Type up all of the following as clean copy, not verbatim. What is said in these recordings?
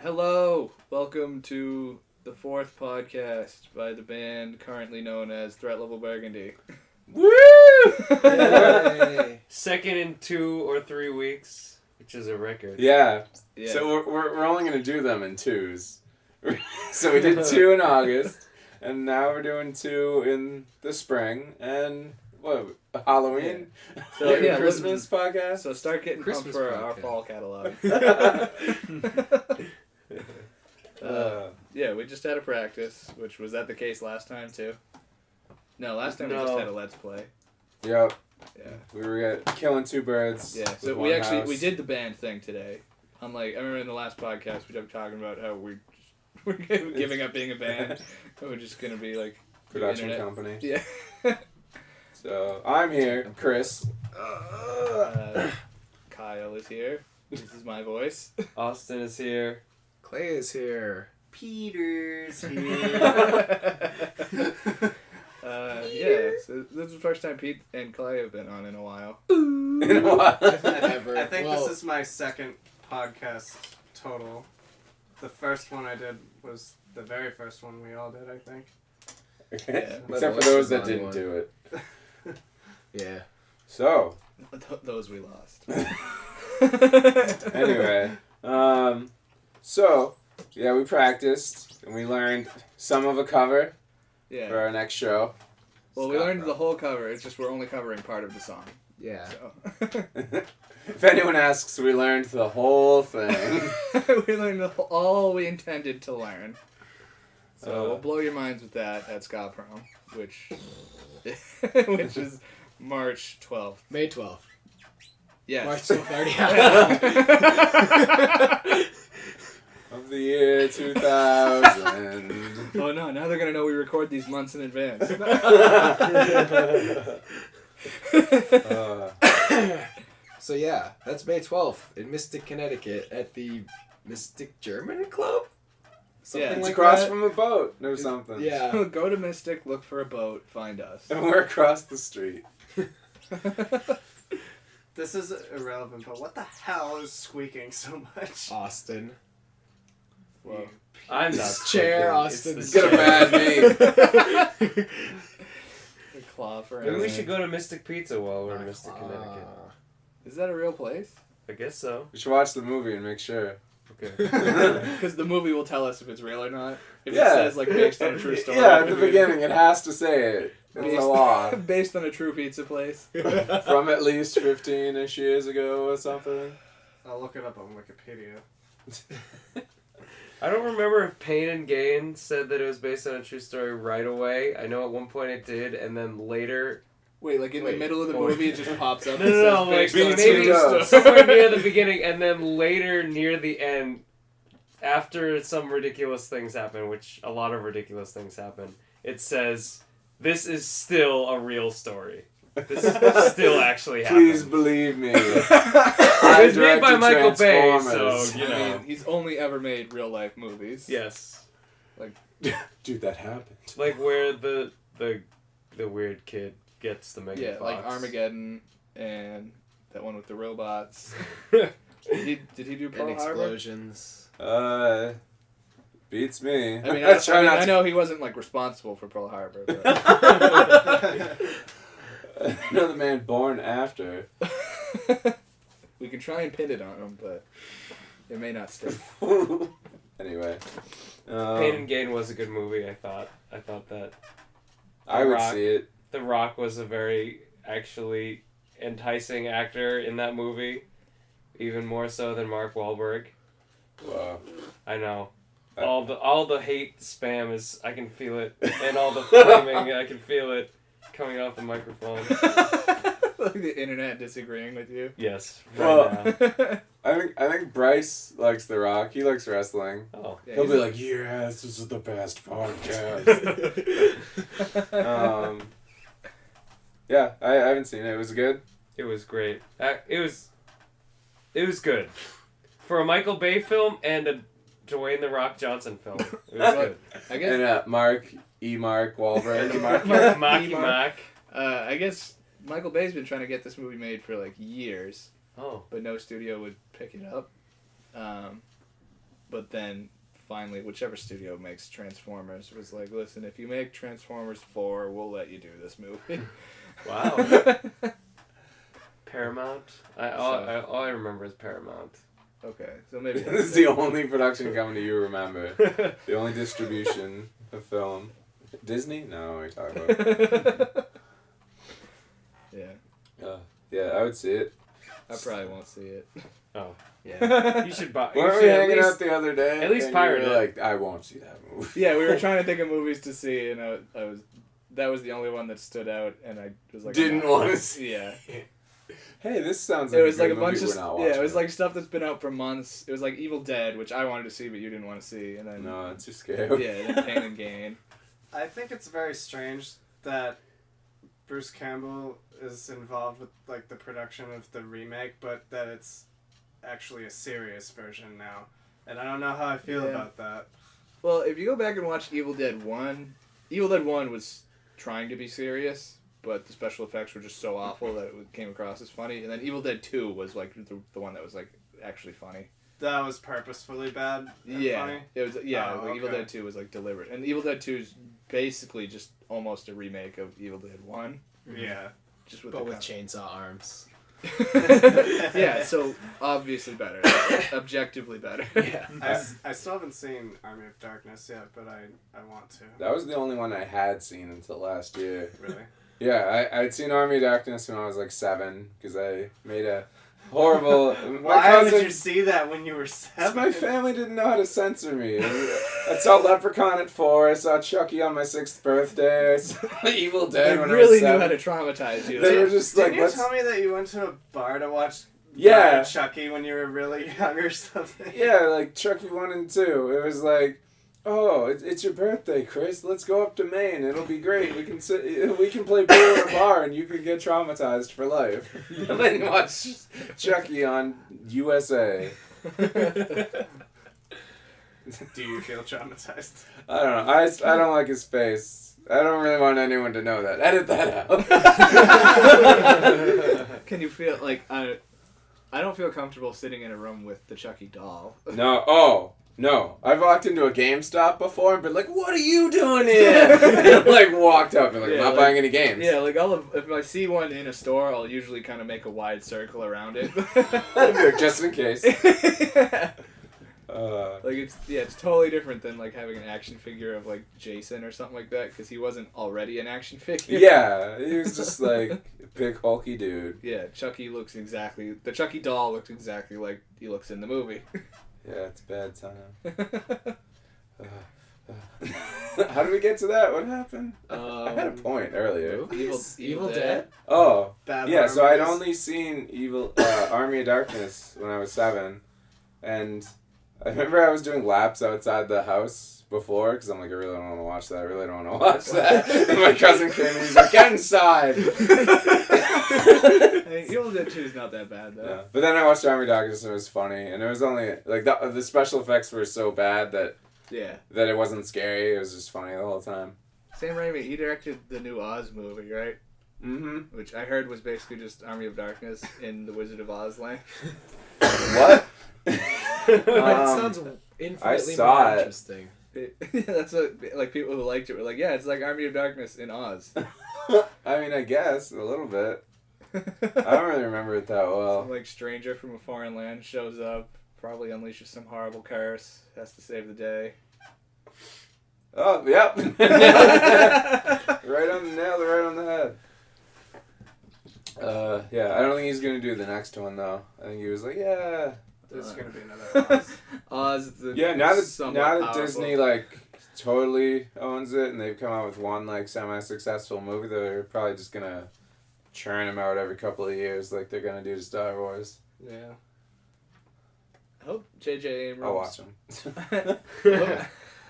Hello, welcome to the fourth podcast by the band currently known as Threat Level Burgundy. Woo! Yay. Second in 2 or 3 weeks, which is a record. Yeah. Yeah. So we're only going to do them in twos. So we did 2 in August, and now we're doing 2 in the spring, and what, Halloween? So yeah, Christmas podcast? So start getting pumped Christmas for podcast. our fall catalog. Yeah, we just had a practice, was that the case last time too? No, last time we just had a Let's Play. Yep. Yeah. We were killing 2 birds. Yeah, so we did the band thing today. Unlike, I remember in the last podcast we kept talking about how we're giving up being a band. We're just going to be like... Production internet company. Yeah. So, I'm here, Chris. Kyle is here. This is my voice. Austin is here. Clay is here. Peter's here. Yeah, so this is the first time Pete and Clay have been on in a while. In a while. Ever. I think Well, this is my second podcast total. The first one I did was the very first one we all did, I think. Okay. Yeah. Except for voice those was that on didn't one. do it. Yeah. So, Those we lost. anyway, so, yeah, we practiced, and we learned some of a cover for Yeah. our next show. Well, we learned the whole cover. It's just we're only covering part of the song. Yeah. So. If anyone asks, we learned the whole thing. We learned all we intended to learn. So we'll blow your minds with that at Ska Prom, which is March 12th. May 12th. Yes. March 12th already happened. Of the year 2000. Oh no, now they're going to know we record these months in advance. So yeah, that's May 12th in Mystic, Connecticut at the Mystic German Club? Something Yeah, It's like across that. from a boat or something. Yeah. Go to Mystic, look for a boat, find us. And we're across the street. This is irrelevant, but what the hell is squeaking so much? Austin. Well, I'm not This chair, squeaking. Austin. It's It's got a bad name. the claw for Maybe we anything. should go to Mystic Pizza while we're in Mystic, Ah. Connecticut. Is that a real place? I guess so. We should watch the movie and make sure. Okay. Because the movie will tell us if it's real or not. If Yeah. it says, like, based on a true story. Yeah, at the beginning, it has to say it. It's a law. Based on a true pizza place. From at least 15-ish years ago or something. I'll look it up on Wikipedia. I don't remember if Pain and Gain said that it was based on a true story right away. I know at one point it did, and then later... Wait, like in the Wait, middle of the or- movie, it just pops up. No, and no, no, like says, based on a maybe true story. somewhere near the beginning, and then later near the end, after some ridiculous things happen, which a lot of ridiculous things happen, it says, this is still a real story. This still actually happened. Please believe me. It was made by directed Michael Bay, so, Transformers. you I know. mean, he's only ever made real life movies. Yes. Dude, that happened. Like where the weird kid gets the Megan Yeah, Fox. like Armageddon and that one with the robots. Did he do Pearl And Harbor? explosions. Beats me. I mean, I I know he wasn't like responsible for Pearl Harbor. But... Another man born after. We can try and pin it on him, but it may not stick. Anyway. Pain and Gain was a good movie, I thought. I thought that I would Rock. see it. The Rock was a very, actually, enticing actor in that movie. Even more so than Mark Wahlberg. Wow. I know. All the hate spam is, I can feel it. And all the flaming, I can feel it coming off the microphone. Like the internet disagreeing with you. Yes, Well, right now. I think Bryce likes The Rock. He likes wrestling. Oh. Yeah, He'll he's be like, yes, this is the best podcast. Yeah, I haven't seen it. It was good. It was great. It was good for a Michael Bay film and a Dwayne the Rock Johnson film. It was good. I guess. And Mark Wahlberg. Mark. I guess Michael Bay's been trying to get this movie made for like years, but no studio would pick it up. But then finally, whichever studio makes Transformers was like, listen, if you make Transformers 4, we'll let you do this movie. Wow. Paramount? All I remember is Paramount. Okay, so maybe This is the only production company you remember. The only distribution of film. Disney? No, what are you talking about? Yeah. Yeah, I would see it. I probably won't see it. Oh. Yeah. You should buy. Weren't we hanging out the other day? At least and pirate you were it. like, I won't see that movie. Yeah, we were trying to think of movies to see, and that was the only one that stood out, and I was like, Didn't want to see. Yeah. Hey, this sounds like It was a like good a bunch movie of we're not watching. it was like stuff that's been out for months. It was like Evil Dead, which I wanted to see, but you didn't want to see, and then No, it's too scary. yeah, then Pain and Gain. I think it's very strange that Bruce Campbell is involved with like the production of the remake, but that it's actually a serious version now. And I don't know how I feel about that. Well, if you go back and watch Evil Dead 1, Evil Dead 1 was trying to be serious, but the special effects were just so awful that it came across as funny. And then Evil Dead 2 was like the one that was like actually funny. That was purposefully bad and Yeah, funny? it was. Yeah, Oh, like Evil okay. Dead 2 was like deliberate, and Evil Dead 2 is basically just almost a remake of Evil Dead 1, Yeah. just with But the with chainsaw arms. yeah, so obviously better, objectively better. Yeah. I still haven't seen Army of Darkness yet, but I want to. That was the only one I had seen until last year. Really? Yeah, I'd seen Army of Darkness when I was like 7, because I made a horrible... Why would you see that when you were 7? My family didn't know how to censor me. I saw Leprechaun at 4, I saw Chucky on my 6th birthday, I saw Evil Dead They when really I was knew 7. how to traumatize you. They were just like, Didn't you let's... tell me that you went to a bar to watch Yeah. Chucky when you were really young or something? Yeah, like Chucky 1 and 2. It was like, oh, it's your birthday, Chris. Let's go up to Maine. It'll be great. We can play pool in a bar, and you can get traumatized for life. And then watch Chucky on USA. Do you feel traumatized? I don't know. I don't like his face. I don't really want anyone to know that. Edit that out. Can you feel like I don't feel comfortable sitting in a room with the Chucky doll. No. Oh. No, I've walked into a GameStop before and been like, "What are you doing here?" And like walked up and like, "I'm not buying any games." Yeah, like if I see one in a store, I'll usually kind of make a wide circle around it, Just in case. Like it's totally different than like having an action figure of like Jason or something like that, because he wasn't already an action figure. Yeah, he was just like a big hulky dude. Yeah, the Chucky doll looks exactly like he looks in the movie. Yeah, it's a bad time. How did we get to that? What happened? I had a point earlier. Evil Dead? Oh, Bad yeah. horror So I'd movies. only seen Army of Darkness when I was 7, and I remember I was doing laps outside the house before because I'm like, I really don't want to watch that. I really don't want to watch that. And my cousin came and he's like, "Get inside." Evil Dead 2 is not that bad though. Yeah. But then I watched Army of Darkness and it was funny, and it was only like the special effects were so bad that it wasn't scary. It was just funny the whole time. Sam Raimi, he directed the new Oz movie, right? Mm-hmm. Which I heard was basically just Army of Darkness in the Wizard of Oz land. What? That sounds infinitely saw more it. interesting. That's what like people who liked it were like. Yeah, it's like Army of Darkness in Oz. I mean, I guess a little bit. I don't really remember it that well. Some like stranger from a foreign land shows up, probably unleashes some horrible curse, has to save the day. Oh, yep. Right on the nail, right on the head. Yeah, I don't think he's gonna do the next one though. I think he was like, yeah. There's gonna be another Oz. Oz. Yeah, now that powerful. Disney like totally owns it and they've come out with one like semi-successful movie, they're probably just gonna churn them out every couple of years like they're gonna do to Star Wars. Yeah. I hope J.J. Abrams. I'll watch them.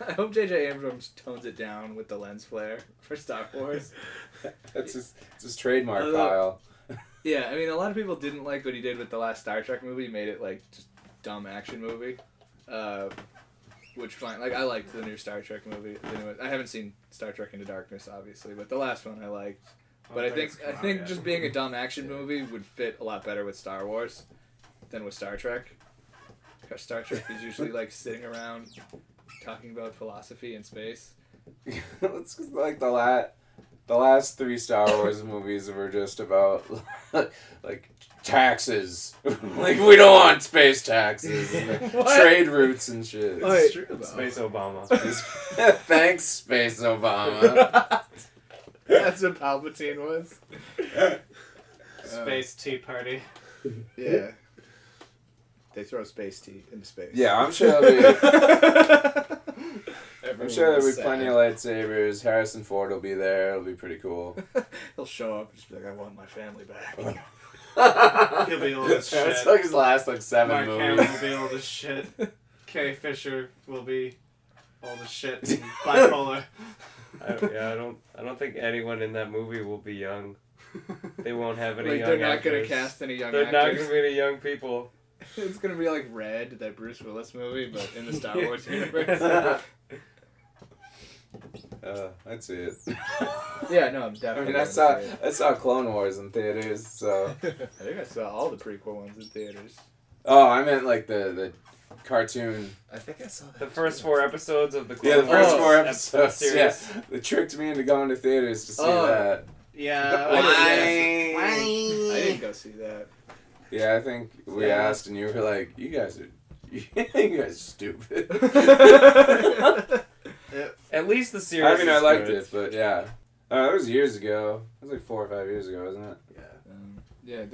I hope J.J. Abrams tones it down with the lens flare for Star Wars. It's his trademark, Although- Kyle. Yeah, I mean, a lot of people didn't like what he did with the last Star Trek movie. He made it, like, just dumb action movie. Which, fine. Like, I liked the new Star Trek movie. I haven't seen Star Trek Into Darkness, obviously, but the last one I liked. But I think just being a dumb action movie would fit a lot better with Star Wars than with Star Trek. Because Star Trek is usually, like, sitting around talking about philosophy and space. It's like the last 3 Star Wars movies were just about like taxes. Like, we don't want space taxes and trade routes and shit. Wait. True, though. Space Obama. Thanks, Space Obama. That's what Palpatine was. Space Tea Party. Yeah. They throw space tea into space. Yeah, I'm sure there'll be sad. plenty of lightsabers. Harrison Ford will be there. It'll be pretty cool. He'll show up and just be like, I want my family back. He'll be old as shit. It's like his last 7 Mark Hamill movies. will be old as shit. Carrie Fisher will be old as shit and bipolar. I don't think anyone in that movie will be young. They won't have any Like, young they're not actors. going to cast any young They're not actors. going to be any young people. It's going to be like Red, that Bruce Willis movie, but in the Star Wars universe. That's it. Yeah, no, I'm I definitely mean, I saw Clone Wars in theaters, so. I think I saw all the prequel ones in theaters. Oh, I meant like the cartoon. I think I saw that. The first 4 episodes of the Yeah, the Clone first Wars 4 episodes. series. Yeah, they tricked me into going to theaters to see Oh. that. Yeah. I didn't go see that. Yeah, I think we Yeah. asked, and you were like, "You guys are stupid." At least the series. I mean, I is liked good. it, but yeah, that was years ago. It was like 4 or 5 years ago, wasn't it? Yeah,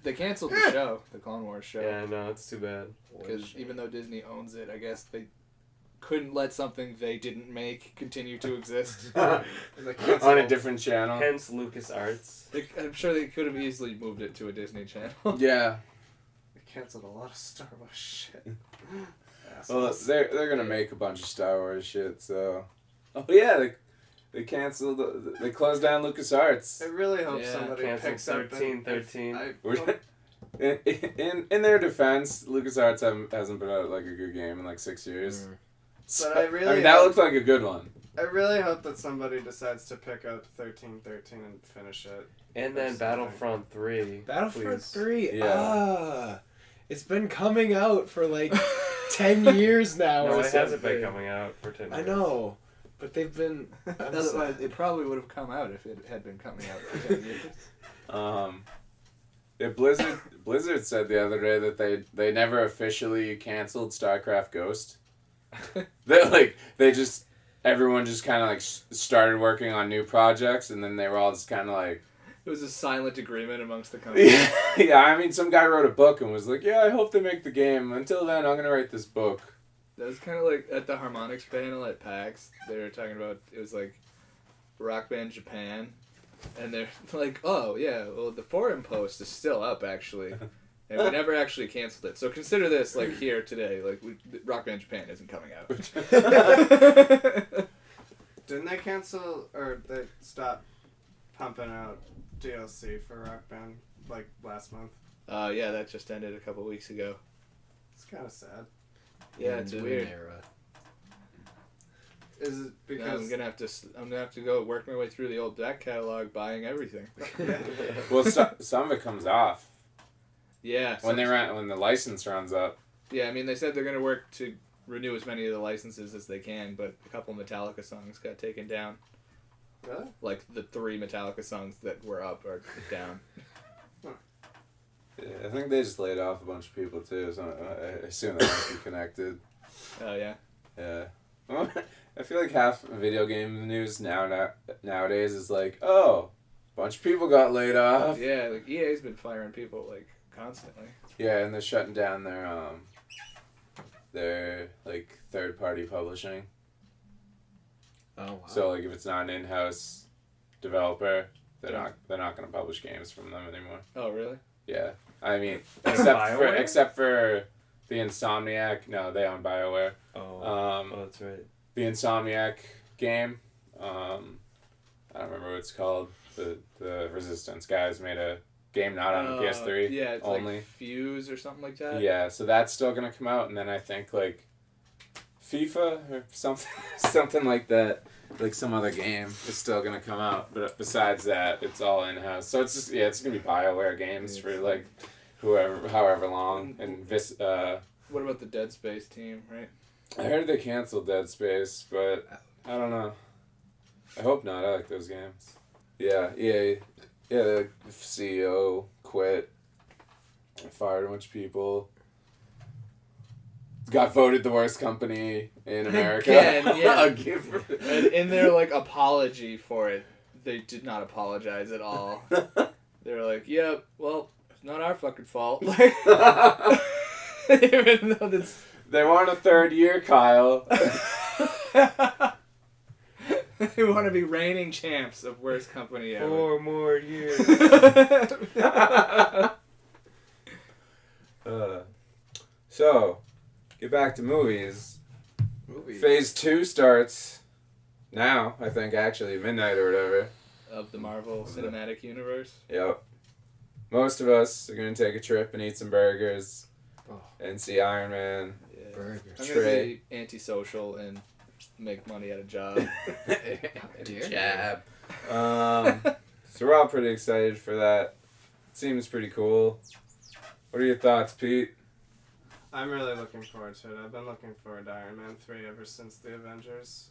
they canceled the show, the Clone Wars show. Yeah, no, it's too bad. Because even though Disney owns it, I guess they couldn't let something they didn't make continue to exist. On a different channel. Hence LucasArts. I'm sure they could have easily moved it to a Disney channel. Yeah. They canceled a lot of Star Wars shit. Well, Assholes. they're gonna make a bunch of Star Wars shit. So. Oh yeah, they canceled. They closed down LucasArts. I really hope Yeah, somebody canceled picks up 13. I We're- hope- In their defense, LucasArts hasn't put out like a good game in like 6 years. So, But I really that hope- looked like a good one. I really hope that somebody decides to pick up 1313 and finish it. And then Or something. Battlefront 3. Battlefront please. 3. Yeah. Ah, it's been coming out for like 10 years now. No, or it hasn't been something. coming out for 10 years. I know, but they've been. Otherwise, it probably would have come out if it had been coming out for 10 years. Yeah, Blizzard said the other day that they never officially canceled StarCraft Ghost. Everyone just kind of like started working on new projects, and then they were all just kind of like. It was a silent agreement amongst the company. Yeah, I mean, some guy wrote a book and was like, "Yeah, I hope they make the game. Until then, I'm gonna write this book." That was kind of like at the Harmonix panel at PAX. They were talking about, it was like Rock Band Japan. And they're like, oh, yeah, well, the forum post is still up, actually. And we never actually canceled it. So consider this, like, here today. Like, Rock Band Japan isn't coming out. Didn't they cancel or they stop pumping out DLC for Rock Band like last month? Yeah, that just ended a couple weeks ago. It's kind of sad. Yeah, it's Into weird. an era. Is it Now because I'm gonna have to go work my way through the old back catalog, buying everything. Well, some of it comes off Yeah. when the license runs up. Yeah, I mean, they said they're gonna work to renew as many of the licenses as they can, but a couple Metallica songs got taken down. really? Like the 3 Metallica songs that were up are down. Yeah, I think they just laid off a bunch of people too, so I assume that might be connected. Oh yeah. Yeah. I feel like half video game news nowadays is like, oh, a bunch of people got laid off. Yeah, like EA's been firing people like constantly. Yeah, and they're shutting down their like third party publishing. Oh wow. So like if it's not an in-house developer, they're not going to publish games from them anymore. Oh really? Yeah. I mean, Like except for the Insomniac. No, they own BioWare. Oh, Um, that's right. the Insomniac game. I don't remember what it's called. The Resistance guys made a game not on the PS3 yeah, it's only. like Fuse or something like that. Yeah, so that's still gonna come out, and then I think like FIFA or something like that, like some other game is still gonna come out. But besides that, it's all in house. So it's just it's gonna be BioWare games for like however long. And What about the Dead Space team, right? I heard they canceled Dead Space, but I don't know. I hope not. I like those games. Yeah, EA. Yeah, the CEO quit. Fired a bunch of people. Got voted the worst company in America. Again, yeah. Again. And in their like apology for it, they did not apologize at all. They were like, "Yeah, well, it's not our fucking fault." Like, even though that's They want a third year, Kyle. they want to be reigning champs of worst company ever. 4 more years. So, get back to movies. Movie. Phase 2 starts now, I think, actually, midnight or whatever. Of the Marvel Cinematic Universe. Yep. Most of us are going to take a trip and eat some burgers and see Iron Man. Yeah. Burgers. I'm Trey. gonna be antisocial and make money at a job. Dear. Jab. So we're all pretty excited for that. Seems pretty cool. What are your thoughts, Pete? I'm really looking forward to it. I've been looking forward to Iron Man 3 ever since the Avengers.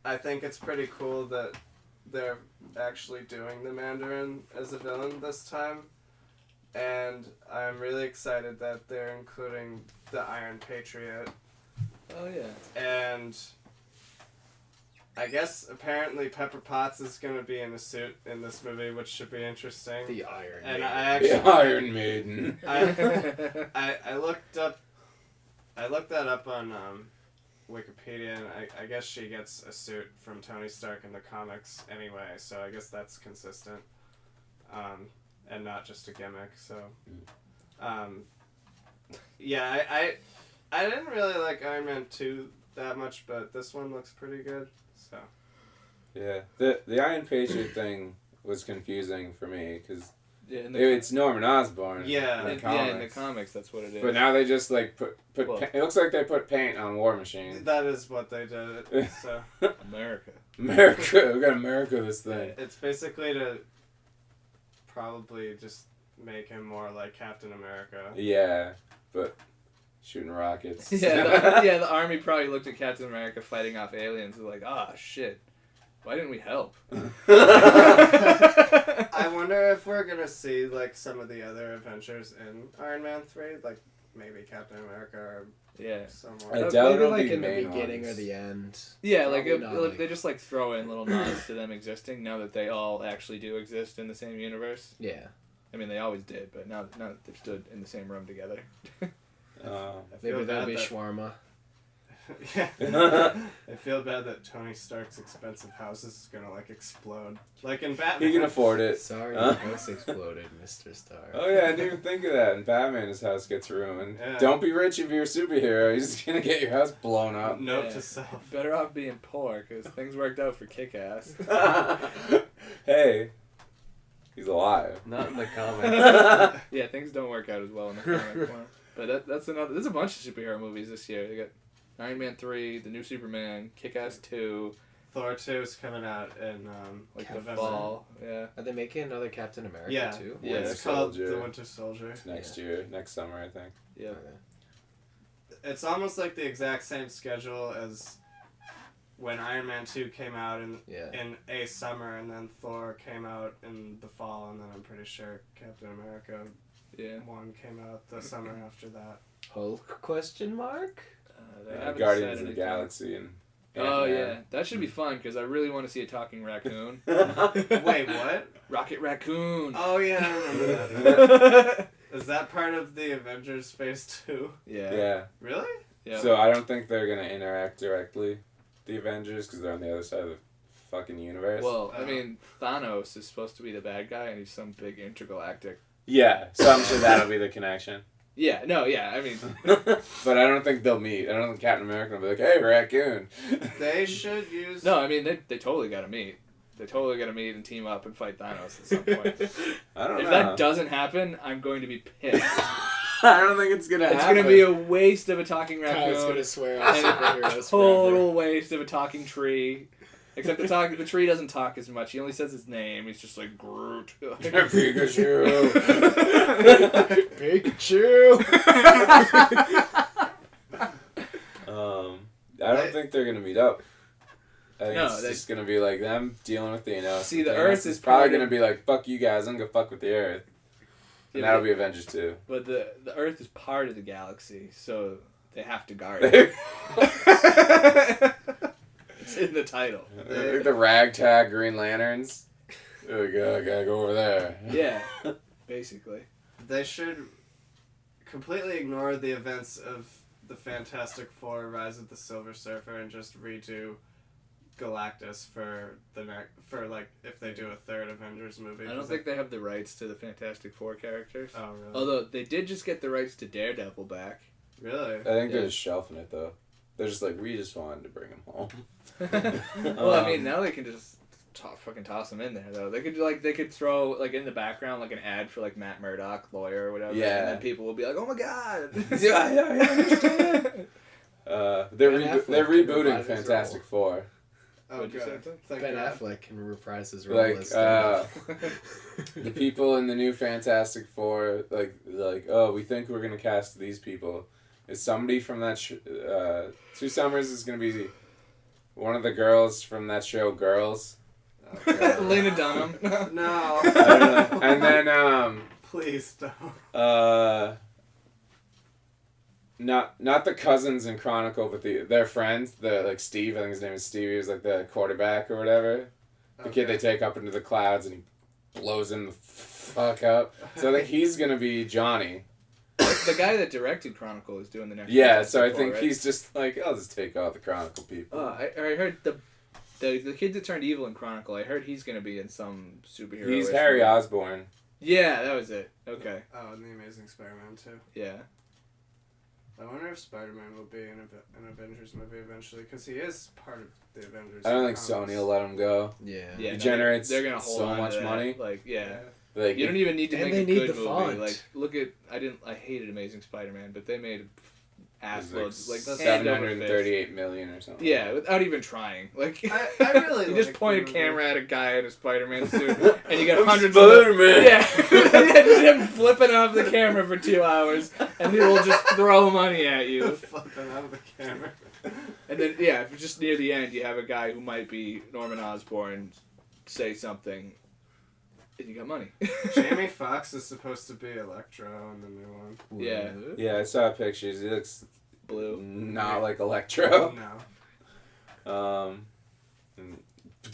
I think it's pretty cool that they're actually doing the Mandarin as a villain this time. And I'm really excited that they're including the Iron Patriot. Oh yeah. And I guess apparently Pepper Potts is going to be in a suit in this movie, which should be interesting. The Iron And Man. I actually... The Iron Maiden. I looked that up on Wikipedia, and I guess she gets a suit from Tony Stark in the comics anyway, so I guess that's consistent, and not just a gimmick. So, yeah, I didn't really like Iron Man 2 that much, but this one looks pretty good. So, Yeah, the Iron Patriot thing was confusing for me because Yeah, it's Norman Osborn. Yeah. in the in comics. the comics, that's what it is. But now they just like put Well- it looks like they put paint on War Machine. that is what they did. So, America. America, we got America this thing. it's basically to probably just make him more like Captain America. Yeah, but shooting rockets. The army probably looked at Captain America fighting off aliens and like, ah, shit. Why didn't we help? I wonder if we're gonna see like some of the other Avengers in Iron Man 3, like maybe Captain America or Yeah. someone. I doubt Maybe it'll like be in the main beginning ones. or the end. Yeah, like, Probably not, like- they just like throw in little nods to them existing now that they all actually do exist in the same universe. Yeah. I mean, they always did, but now that they've stood in the same room together. I feel Maybe there'll bad be that- shawarma. Yeah. I feel bad that Tony Stark's expensive house is gonna like explode, like in Batman. He can afford it. Sorry, Huh? your house exploded, Mr. Stark. Oh yeah, I didn't even think of that. In Batman, his house gets ruined. Yeah. Don't be rich if you're a superhero. You're just gonna get your house blown up. Note Yeah. to self. Better off being poor, because things worked out for Kick-Ass. Hey, he's alive. Not in the comics. Yeah, things don't work out as well in the comic form. But that's another. There's a bunch of superhero movies this year. They got Iron Man 3, The New Superman, Kick-Ass 2, Thor 2 is coming out in like November. the fall. Yeah. Are they making another Captain America Yeah, too? Yeah, it's Winter called Soldier. The Winter Soldier. Next year, next summer, I think. Yeah. Okay. It's almost like the exact same schedule as when Iron Man 2 came out in a summer, and then Thor came out in the fall, and then I'm pretty sure Captain America Yeah. 1 came out the summer after that. Hulk question mark? They haven't Guardians said of the anything. Galaxy and. Oh Ant-Man. yeah, that should be fun because I really want to see a talking raccoon. Wait, what? Rocket Raccoon. Oh yeah, I remember that. Is that part of the Avengers Phase 2? Yeah. Yeah. Really? Yeah. So I don't think they're gonna interact directly, the Avengers, because they're on the other side of the fucking universe. Well, I mean, Thanos is supposed to be the bad guy, and he's some big intergalactic. Yeah, so I'm sure that'll be the connection. Yeah, no, yeah, I mean, But I don't think they'll meet. I don't think Captain America will be like, "Hey, raccoon." They should use. no, I mean, they totally gotta meet. They totally gotta meet and team up and fight Thanos at some point. I don't If know. that doesn't happen, I'm going to be pissed. I don't think it's gonna It's happen. gonna be a waste of a talking Kyle's raccoon. gonna swear on and superheroes a forever. total waste of a talking tree. Except the tree doesn't talk as much. He only says his name. He's just like Groot. Pikachu. I don't think they're gonna meet up. I think it's just gonna be like them dealing with Thanos. See, the Thanos Earth is probably part of- gonna be like, "Fuck you guys, I'm gonna fuck with the Earth," and Yeah, that'll but- be Avengers 2. But the Earth is part of the galaxy, so they have to guard it. It's in the title. Like the ragtag Green Lanterns. There we go. I gotta go over there. Yeah, basically. They should completely ignore the events of the Fantastic Four: Rise of the Silver Surfer and just redo Galactus for like if they do a third Avengers movie. I don't think they have the rights to the Fantastic Four characters. Oh really? Although they did just get the rights to Daredevil back. Really? I think Yeah. they're just shelving it though. They're just like, we just wanted to bring him home. Well, I mean, now they can just fucking toss them in there though. They could throw like in the background like an ad for like Matt Murdock, lawyer or whatever. Yeah. And then people will be like, "Oh my god!" yeah, I understand. They're Ben Affleck they're can rebooting reprise his Fantastic Four. Oh What'd you say? good. Thank Ben God. Affleck can reprise his role Like as Thanos. the people in the new Fantastic Four, like oh, we think we're gonna cast these people. Is somebody from that Sue Summers is gonna be one of the girls from that show Girls. Oh, God. Lena Dunham. No. I don't know. And then Please don't. not the cousins in Chronicle, but their friends, like Steve. I think his name is Steve. He was like the quarterback or whatever. The kid they take up into the clouds and he blows him the fuck up. So I think he's gonna be Johnny. The guy that directed Chronicle is doing the next. Yeah, so I Fantastic think Four, right? he's just like, I'll just take all the Chronicle people. I heard the kid that turned evil in Chronicle. I heard he's gonna be in some superhero. He's Harry Osborn. Yeah, that was it. Okay. Oh, and the Amazing Spider-Man too. Yeah. I wonder if Spider-Man will be in an Avengers movie eventually, because he is part of the Avengers. I don't think comics. Sony will let him go. Yeah. Yeah. He no, generates they're gonna hold so on to much that. money. Like, yeah. Like, You don't even need to And make they a need good the movie. font. Like, look at I hated Amazing Spider-Man, but they made ass it loads like was hand over fist. 738 million or something. Yeah, without even trying. Like, I really you just like point the a movie. camera at a guy in a Spider-Man suit, and you got I'm hundreds Spider-Man. of yeah, just him flipping off the camera for 2 hours, and people will just throw money at you. Flipping out of the camera. And then yeah, if just near the end you have a guy who might be Norman Osborn say something, and you got money. Jamie Foxx is supposed to be Electro in the new one. Yeah, Yeah, I saw pictures. He looks blue. not like Electro. No. And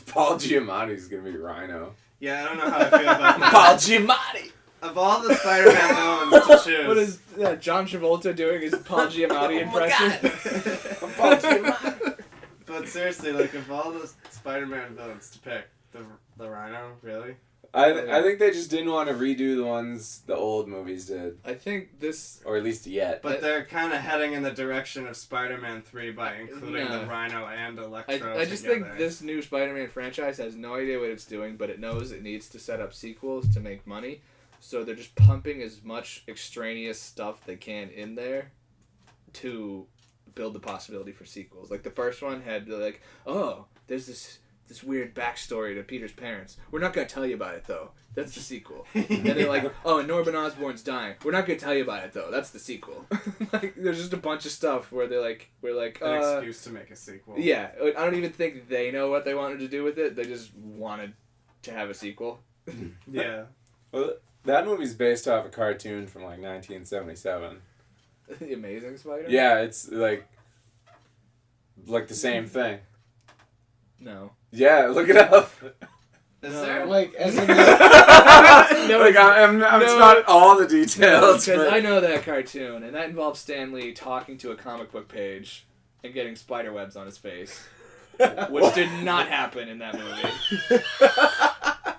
Paul Giamatti's gonna be Rhino. Yeah, I don't know how I feel about that. Paul Giamatti! Of all the Spider-Man villains to choose. What is John Travolta doing his Paul Giamatti impression? Paul Giamatti! But seriously, like, of all the Spider-Man villains to pick, the Rhino, really? I think they just didn't want to redo the ones the old movies did. I think this. Or at least yet. But they're kind of heading in the direction of Spider-Man 3 by including No. the Rhino and Electro I just together. think this new Spider-Man franchise has no idea what it's doing, but it knows it needs to set up sequels to make money. So they're just pumping as much extraneous stuff they can in there to build the possibility for sequels. Like the first one had like, oh, there's this weird backstory to Peter's parents. We're not gonna tell you about it though. That's the sequel. And they're like, oh, and Norman Osborn's dying. We're not gonna tell you about it though. That's the sequel. Like there's just a bunch of stuff where we're like, An excuse to make a sequel. yeah. I don't even think they know what they wanted to do with it. They just wanted to have a sequel. Yeah. Well, that movie's based off a cartoon from like 1977. The Amazing Spider-Man? Yeah, it's like the same thing. No. Yeah, look it up. Is No. there? Like, as in the, No, Like it's I'm no. it's not all the details. because but- I know that cartoon, and that involves Stan Lee talking to a comic book page and getting spider webs on his face, which did not happen in that movie.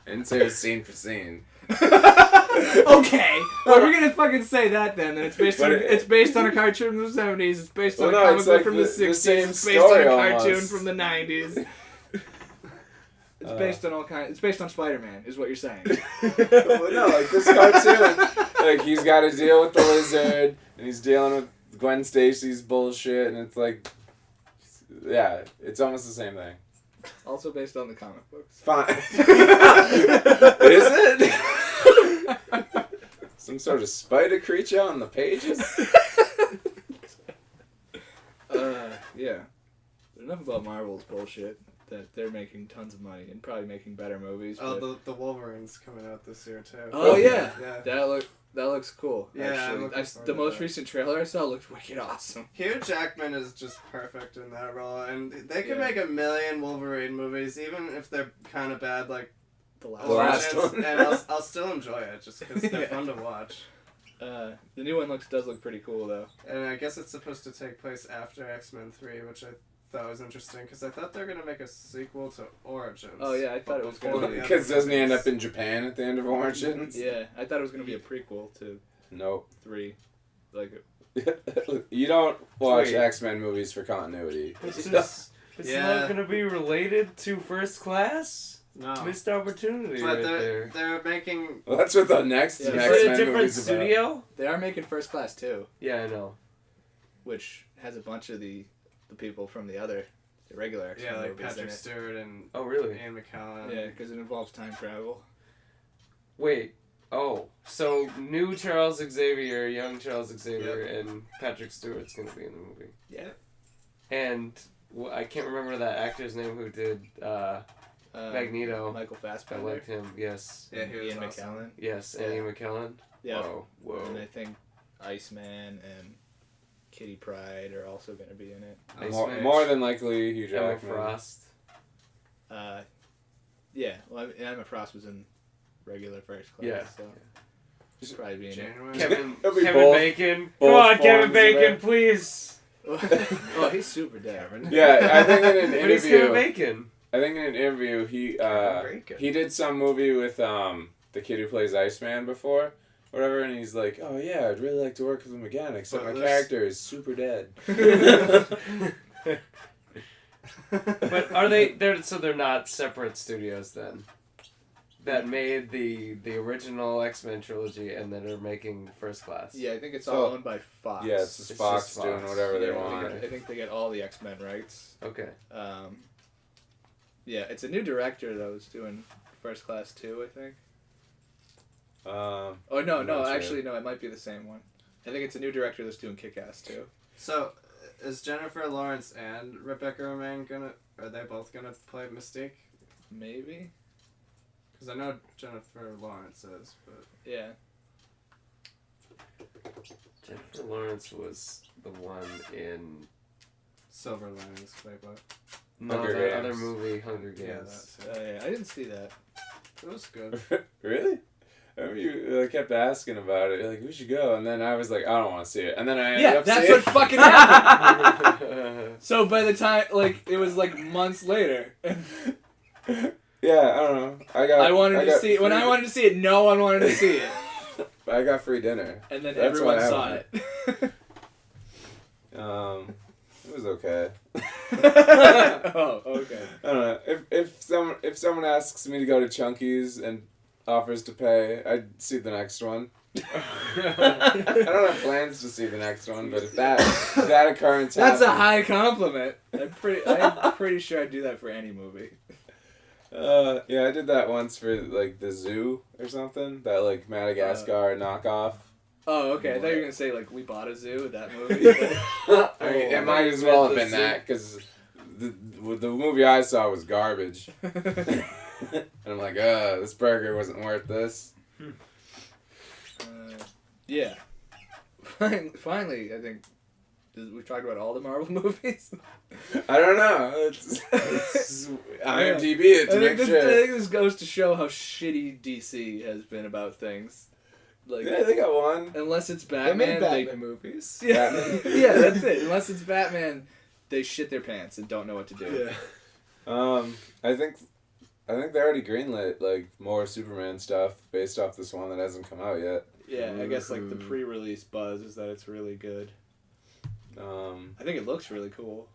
And so it's scene for scene. Okay, well, we're gonna fucking say that then it's based on But it's based on a cartoon from the 70s. It's based on Well, a no, comic it's book like from the the 60s. same It's based on a story cartoon almost. from the 90s. It's based on all kinds. It's based on Spider-Man, is what you're saying. Well, no, like this cartoon, like he's got to deal with the lizard, and he's dealing with Gwen Stacy's bullshit, and it's like, yeah, it's almost the same thing. Also based on the comic books. Fine. Is it? Some sort of spider creature on the pages? Yeah. But enough about Marvel's bullshit. That they're making tons of money and probably making better movies. Oh, but... the Wolverine's coming out this year too. Oh yeah, Yeah. that looks cool. Yeah, I'm actually, looking forward the to most that. recent trailer I saw looked wicked awesome. Hugh Jackman is just perfect in that role, and they could Yeah. make a million Wolverine movies, even if they're kind of bad, like The last Origins, one. and I'll still enjoy it just because they're Yeah. fun to watch. The new one does look pretty cool though. And I guess it's supposed to take place after X-Men 3, which I thought was interesting because I thought they were gonna make a sequel to Origins. Oh, yeah, I thought it was gonna before be. the Because other doesn't he end movies. up in Japan at the end of Origins? Yeah, I thought it was gonna be a prequel to Nope. 3. Like, You don't watch Wait. X-Men movies for continuity. It's Yeah. not going to be related to First Class? No. Missed opportunity But right there. they're making. Well, that's what the next Yeah. Is X-Men it a different movie's about. studio? they are making First Class too, Yeah, I know. which has a bunch of the people from the regular X-Men Yeah, like movies Patrick in it. Stewart and Oh, really? Ian McKellen. Yeah, because it involves time travel. Wait. Oh, so new Charles Xavier, young Charles Xavier, and Patrick Stewart's going to be in the movie. Yeah. And I can't remember that actor's name who did Magneto. Michael I Fassbender. liked him, yes. Yeah, he was Ian awesome. McKellen. Yes, Yeah. and Ian McKellen. Yeah. Whoa. And I think Iceman and Kitty Pryde are also going to be in it. Iceman. More than likely, Hugh Emma Jackman. Frost. Yeah, well, Emma Frost was in regular First Class, Yeah. so she'll probably be in it. January. Kevin It'll be Kevin both- Bacon. both Come on, Kevin forms of Bacon, it. please. Oh, he's super dead. Yeah, I think in an But he's Kevin interview, Bacon. I think in an interview he Bacon. he did some movie with the kid who plays Iceman before, whatever, and he's like, oh yeah, I'd really like to work with him again, except But my this- character is super dead. But are they're not separate studios then? That made the original X-Men trilogy and that are making First Class. Yeah, I think it's So- all owned by Fox. Yeah, it's just Fox just doing Fox. whatever they Yeah, want. I think they get all the X-Men rights. Okay. Yeah, it's a new director though who's doing First Class too, I think. Oh no, I'm no, not sure. actually no, it might be the same one. I think it's a new director that's doing Kick-Ass too. So, is Jennifer Lawrence and Rebecca Romijn are they both gonna play Mystique? Maybe. Because I know Jennifer Lawrence is, but Yeah. Jennifer Lawrence was the one in Silver Linings Playbook. Hunger the Games. other movie, Hunger Yeah, Games. that too. Yeah, I didn't see that. It was good. Really? I remember you kept asking about it. You're like, we should go. And then I was like, I don't want to see it. And then I ended Yeah, up that's seeing what fucking happened. So by the time, it was months later. Yeah, I don't know. I wanted to got see it. When free- I wanted to see it, no one wanted to see it. I got free dinner. And then That's everyone why I saw went. it. It was okay. Oh, okay. I don't know. If someone asks me to go to Chunky's and offers to pay, I'd see the next one. I don't have plans to see the next one, but if that occurrence That's a happens- high compliment. I'm pretty sure I'd do that for any movie. Yeah, I did that once for the zoo or something. That Madagascar knockoff. Oh, okay. I thought you were gonna say we bought a zoo. That movie. I mean, it might as well have been that because the movie I saw was garbage, and I'm like, this burger wasn't worth this. Yeah. Finally, I think we've talked about all the Marvel movies. I don't know. It's IMDb it to I make think sure. this goes to show how shitty DC has been about things. Yeah, they got one. Unless it's They Batman, made Batman movies. Yeah, Batman. yeah, that's it. Unless it's Batman, they shit their pants and don't know what to do. Yeah. I think I think they already greenlit like more Superman stuff based off this one that hasn't come out yet. Yeah, I guess like the pre-release buzz is that it's really good. I think it looks really cool.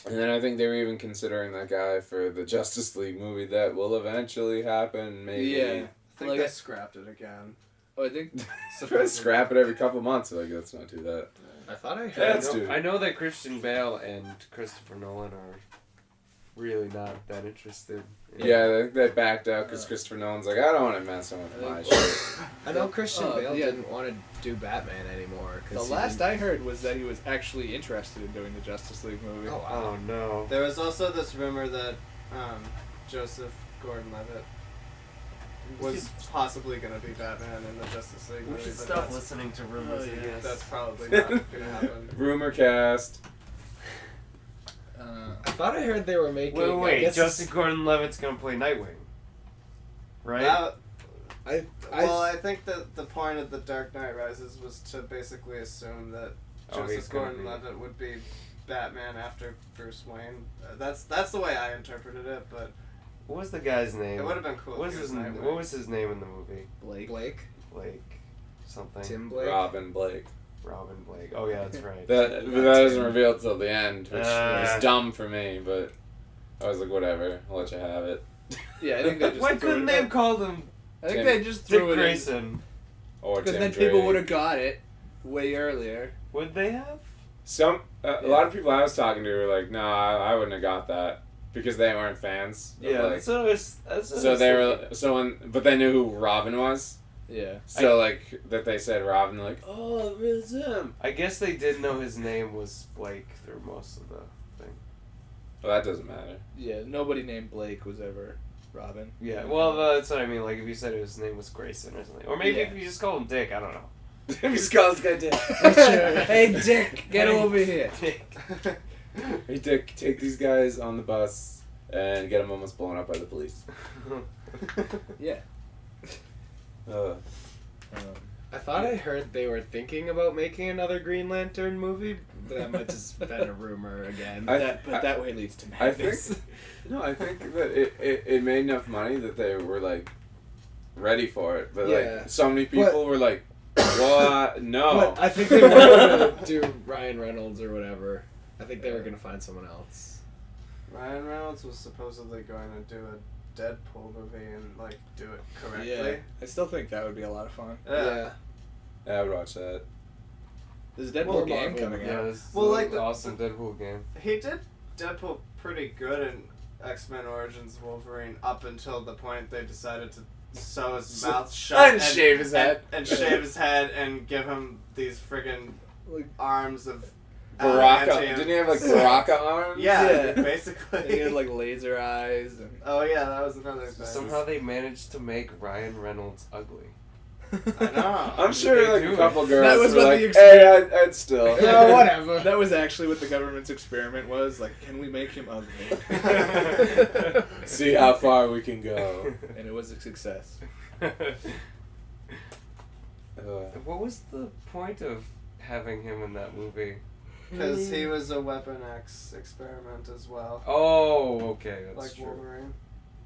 And then I think they were even considering that guy for the Justice League movie that will eventually happen, maybe. Yeah. I think Like they scrapped it again. Oh, I think Scrap it every couple months. Like, let's not do that. I thought I heard. That's dude. I know that Christian Bale and Christopher Nolan are really not that interested. Yeah, they backed out because Christopher Nolan's like, I don't want to mess with my shit. I know Christian Bale yeah. didn't want to do Batman anymore. the last I heard was that he was actually interested in doing the Justice League movie. Oh wow. Oh no. There was also this rumor that Joseph Gordon-Levitt was possibly going to be Batman in the Justice League movie. But that's, listening to rumors. that's probably not going to happen. Rumor cast. I thought I heard they were making. I Wait, guess Joseph Gordon-Levitt's gonna play Nightwing, right? I think that the point of The Dark Knight Rises was to basically assume that he's Joseph gonna be- Gordon-Levitt would be Batman after Bruce Wayne. That's the way I interpreted it, but What was the guy's name? it would have been cool. What if was he his was Nightwing. What was his name in the movie? Blake. Blake, something. Tim Blake. Robin Blake. Robin Blake. Oh yeah, that's right. But that isn't revealed till the end, which was dumb for me, but I was like, whatever, I'll let you have it. Yeah, I think they just. Why threw couldn't it- they have called him I think Tim- they just Dick threw it Grayson? Or because Tim then Drake. people would have got it way earlier. Would they have? A lot of people I was talking to were like, no, I wouldn't have got that because they weren't fans. of, Yeah, like, that's what I was. That's what I so was they thinking. were but they knew who Robin was. Yeah. So like that they said Robin, they're like, oh, it's him. I guess they did know his name was Blake through most of the thing. Well, that doesn't matter. Yeah. Nobody named Blake was ever Robin. Yeah, well, that's what I mean. Like, if you said his name was Grayson or something, or maybe Yeah. if you just called him Dick, I don't know. He's called this guy Dick. Hey Dick, get over here. Dick. Hey Dick, take these guys on the bus and get them almost blown up by the police. Yeah. I thought I heard they were thinking about making another Green Lantern movie, but that might just been a rumor again. That way leads to I madness. think that it made enough money that they were like ready for it, but Yeah. like so many people were like, "What? No." But I think they wanted to do Ryan Reynolds or whatever. I think they were gonna find someone else. Ryan Reynolds was supposedly going to do a Deadpool movie and like do it correctly. Yeah. I still think that would be a lot of fun. Yeah, I would watch that. There's a Deadpool Well, game Marvel, coming Yeah, out. this Well, like the- awesome Deadpool game. He did Deadpool pretty good in X-Men Origins Wolverine up until the point they decided to sew his mouth shut And shave his head. and shave his head and give him these friggin' Like, arms of Baraka. adamantium. Didn't he have like Baraka arms? Yeah, Yeah. basically. he had like laser eyes and. Oh yeah, that was another thing. Somehow they managed to make Ryan Reynolds ugly. I know. I'm sure like do a it. couple girls That was were what like, the "Hey, I'd still." Yeah, whatever. That was actually what the government's experiment was. Like, can we make him ugly? See how far we can go. And it was a success. What was the point of having him in that movie? Because he was a Weapon X experiment as well, Oh, okay, that's like true. Wolverine,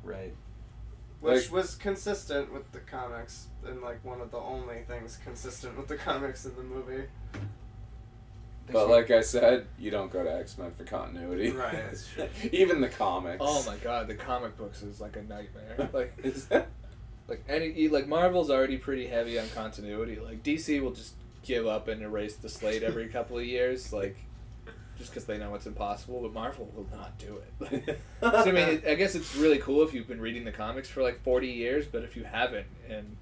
Right. which was consistent with the comics and like one of the only things consistent with the comics in the movie. But like I said, you don't go to X-Men for continuity. Right. Even the comics. Oh my god, the comic books is like a nightmare. Like, Is that? like Marvel's already pretty heavy on continuity. Like DC will just give up and erase the slate every couple of years, like just because they know it's impossible. But Marvel will not do it. So, I mean, I guess it's really cool if you've been reading the comics for like 40 years, but if you haven't, and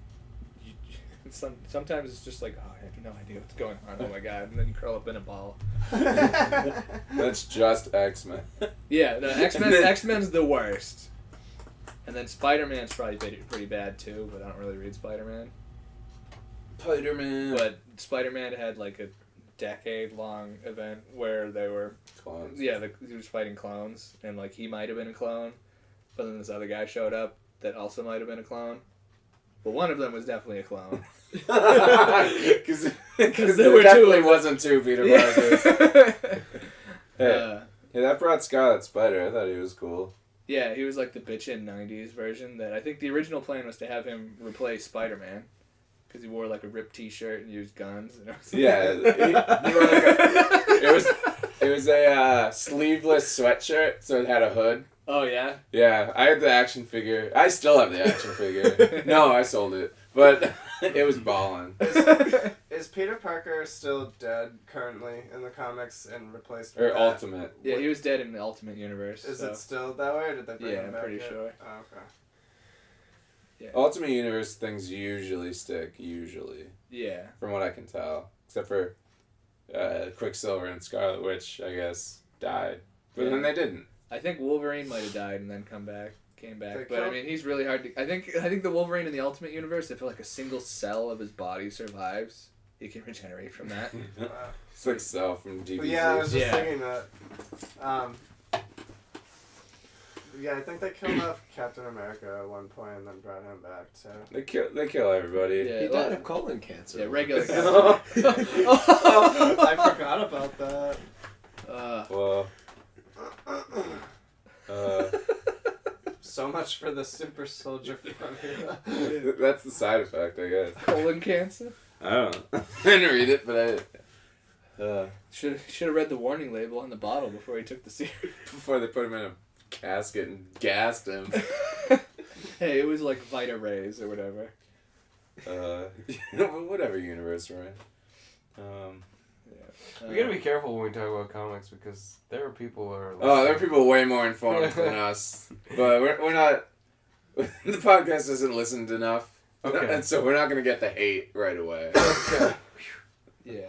sometimes it's just like, oh, I have no idea what's going on. Oh my god, and then you curl up in a ball. That's just X-Men. Yeah, no, X-Men's the worst. And then Spider-Man's probably pretty bad too, but I don't really read Spider-Man. Spider-Man. But Spider-Man had like a decade-long event where they were, Clones. yeah, he was fighting clones, and like he might have been a clone, but then this other guy showed up that also might have been a clone. But one of them was definitely a clone. Because there there were two definitely of them. wasn't two Peter Parkers. Yeah. Hey, that brought Scarlet Spider. I thought he was cool. Yeah, he was like the bitchin' 90s version. That I think the original plan was to have him replace Spider-Man. Because he wore like a ripped t-shirt and used guns. And Yeah, he wore like it was a sleeveless sweatshirt, so it had a hood. Oh, yeah? Yeah, I had the action figure. I still have the action figure. No, I sold it. But it was ballin'. Is Peter Parker still dead currently in the comics and replaced Or with that? Ultimate. Yeah, he was dead in the Ultimate Universe. Is so. it still that way, or did they bring Yeah, him I'm back pretty yet? sure. Oh, okay. Ultimate Universe things usually stick, usually. Yeah. From what I can tell. Except for Quicksilver and Scarlet Witch, I guess, died. But then they didn't. I think Wolverine might have died and then came back. They But I killed- mean, he's really hard to. I think the Wolverine in the Ultimate Universe, if like a single cell of his body survives, he can regenerate from that. It's like Cell from DBZ. But yeah, I was just Yeah. thinking that. Yeah, I think they killed off Captain America at one point and then brought him back too. They kill everybody. Yeah, He died of colon cancer. Yeah, regular. I forgot about that. Well, So much for the super soldier formula. that's the side effect, I guess. colon cancer. I don't know. I didn't read it, but Should have read the warning label on the bottle before he took the serum. before they put him in a casket and gassed him. Hey, it was like Vita Rays or whatever. Whatever universe we're in. We gotta be careful when we talk about comics because there are people who are. There are people way more informed than us, but we're not. The podcast isn't listened enough, Okay. and so we're not gonna get the hate right away. Yeah.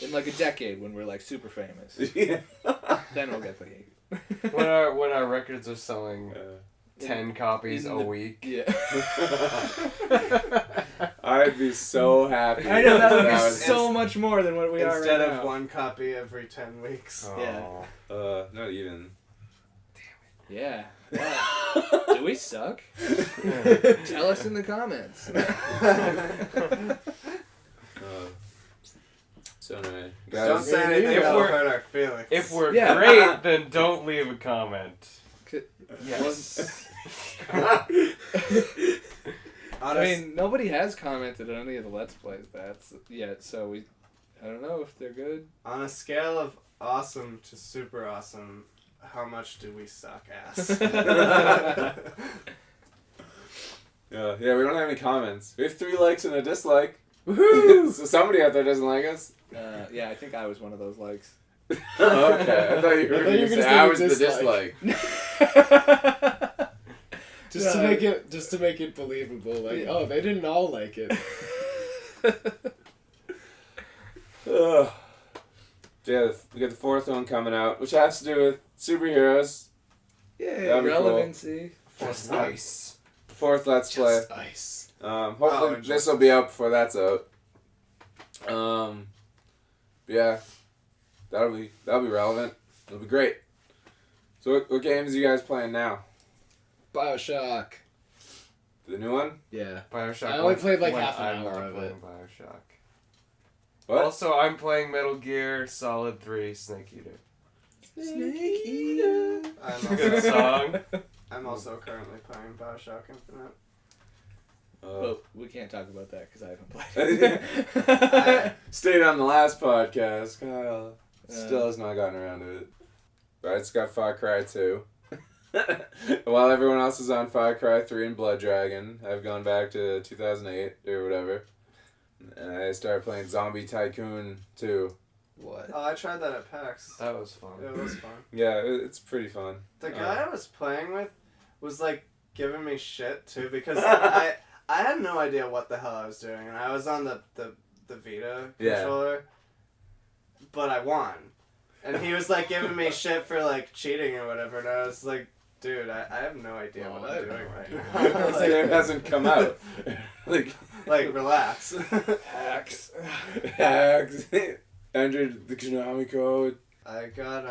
In like a decade when we're like super famous, Yeah. then we'll get the hate. when our records are selling 10 copies in a the- week. Yeah. I'd be so happy. I know that would if be was- so much more than what we are Instead right of now. one copy every 10 weeks. Oh. Not even. Yeah. Wow. Do we suck? Tell us in the comments. So anyway, Don't guys. say anything If that'll we're- hurt our feelings. If we're Yeah. great, then don't leave a comment. Yes. Honest- I mean, nobody has commented on any of the Let's Plays yet, so I don't know if they're good. on a scale of awesome to super awesome, how much do we suck ass? Yeah, we don't have any comments. We have 3 likes and a dislike. Woohoo! So somebody out there doesn't like us. Yeah, I think I was one of those likes. Oh, okay. I thought you were going to say I was the dislike. Just to make it believable, like, oh, they didn't all like it. Ugh. Yeah, we got the 4th one coming out, which has to do with superheroes. Yeah, That'd be cool. relevancy. Just ice. The 4th Let's Play. Just ice. Hopefully this will be out before that's out. Yeah, that'll be relevant. It'll be great. So what games are you guys playing now? BioShock. The new one? Yeah. Bioshock. I only played like when half an I'm hour not of playing it. Bioshock. What? Also, I'm playing Metal Gear Solid 3 Snake Eater. Snake Eater. Good song. I'm also currently playing Bioshock Infinite. But we can't talk about that because I haven't played it. Stayed on the last podcast. Kyle still has not gotten around to it. But it's got Far Cry 2. While everyone else is on Far Cry 3 and Blood Dragon, I've gone back to 2008 or whatever. And I started playing Zombie Tycoon 2. What? Oh, I tried that at PAX. That was fun. It was fun. Yeah, it's pretty fun. The guy I was playing with was like giving me shit too because I had no idea what the hell I was doing, and I was on the Vita controller, but I won, and he was like giving me shit for like cheating or whatever, and I was like, dude, I have no idea what I'm doing right now. This game hasn't come out. like relax. Hacks. hacks. Entered the Konami code. I got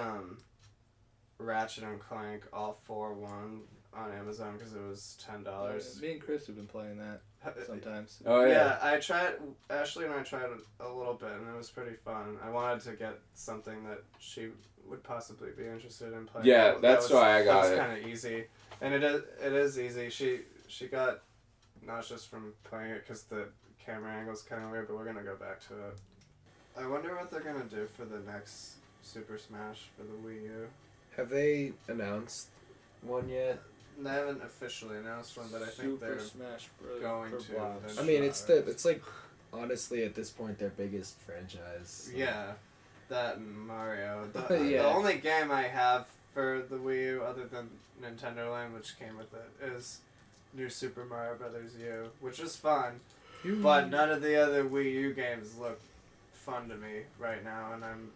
Ratchet and Clank all 4 won on Amazon because it was $10. Me and Chris have been playing that sometimes. Oh Yeah, I tried. Ashley and I tried it a little bit, and it was pretty fun. I wanted to get something that she would possibly be interested in playing. Yeah, that's why I got it. That's kind of easy, and it is easy. She got nauseous from playing it because the camera angle's kind of weird, but we're gonna go back to it. I wonder what they're gonna do for the next Super Smash for the Wii U. Have they announced one yet? They haven't officially announced one, but I think Super they're Smash Bros. going for to. blocks. I mean, it's like honestly at this point their biggest franchise. So. Yeah, that and Mario. The Yeah. only game I have for the Wii U, other than Nintendo Land, which came with it, is New Super Mario Brothers U, which is fun. But none of the other Wii U games look fun to me right now, and I'm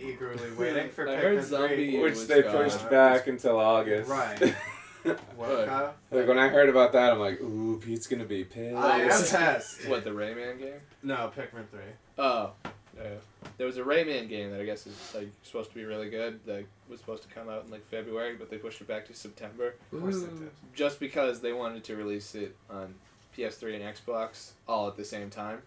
eagerly waiting for I heard Pikmin 3. Zombie- Which was they gone. pushed back until August. Right. What, Kyle? Like when I heard about that, I'm like, ooh, Pete's gonna be pissed. I am pissed. What, the Rayman game? No, Pikmin 3. Oh. There was a Rayman game that I guess is like supposed to be really good that was supposed to come out in like February, but they pushed it back to September. Of course they did. Just because they wanted to release it on PS3 and Xbox all at the same time.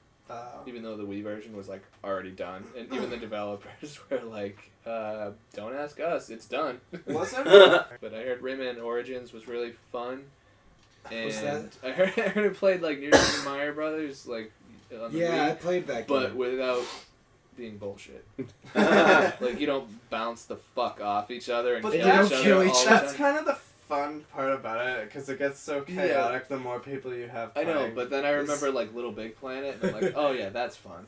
Even though the Wii version was like already done, and even the developers were like, "Don't ask us, it's done." Was it? But I heard Rayman Origins was really fun, and Was that- I heard it played like New Super Mario Brothers, like on the Yeah, I Wii, played that game. but without being bullshit. Like you don't bounce the fuck off each other and But kill that's- each other kill each all the That's time. kind of the fun part about it, because it gets so chaotic the more people you have I playing. know, but then I remember like Little Big Planet, and I'm like, oh yeah, that's fun.